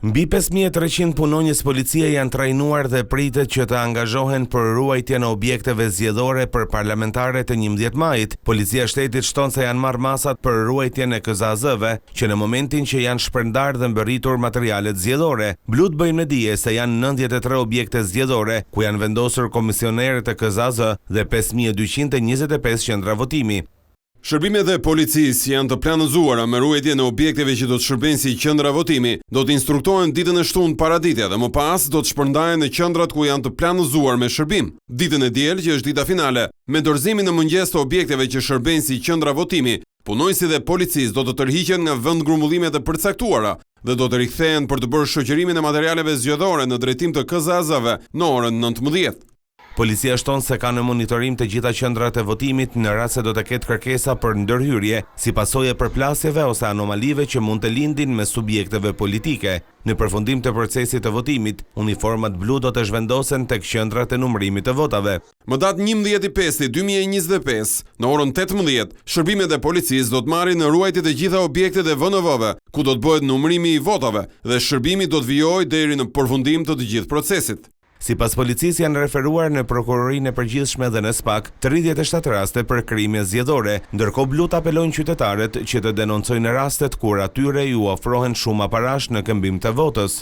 Mbi 5300 punonjës policie janë trajnuar dhe pritet që të angazhohen për ruajtjen e objekteve zgjedhore për parlamentarët e 11 majit. Policia e shtetit shton se janë marrë masat për ruajtjen e KZAZ-ve, që në momentin që janë shpërndar dhe mbërritur materialet zgjedhore. Blut bëjnë me dije se janë 93 objekte zgjedhore, ku janë vendosur komisionerët e KZAZ dhe 5225 qendra votimi. Shërbimet e policisë janë të planizuara me ruajtjen e objekteve që do të shërbejnë si qendra votimi, do të instruktohen ditën e shtunë paraditja dhe më pas do të shpërndahen në qendrat ku janë të planizuar me shërbim. Ditën e diel, që është dita finale, me dorëzimin në mëngjes të objekteve që shërbejnë si qendra votimi, punojësit e policisë do të tërhiqen nga vend grumbullimet e përcaktuara dhe do të rikthehen për të bërë shoqërimin e materialeve zgjedhore në drejtim të KZAZ-ve në orën 19. Policia shton se ka në monitorim të gjitha qendrat e votimit në rast se do të ketë kërkesa për ndërhyrje, si pasojë e përplasjeve ose anomalive që mund të lindin me subjekteve politike. Në përfundim të procesit të votimit, uniformat blu do të zhvendosen tek qendrat e numërimit të votave. Më datë 11/5/2025, në orën 18, shërbimet e policisë do të marrin në ruajtje të gjitha objektet e VNV-ve, ku do të bëhet numërimi i votave dhe shërbimi do të vijojë deri në përfundim të gjithë procesit. Sipas policisë janë referuar në prokurorinë e përgjithshme dhe në SPAK 37 raste për krime zgjedhore, ndërkohë blut apelojnë qytetarët që të denoncojnë rastet kur atyre ju ofrohen shuma parash në këmbim të votës.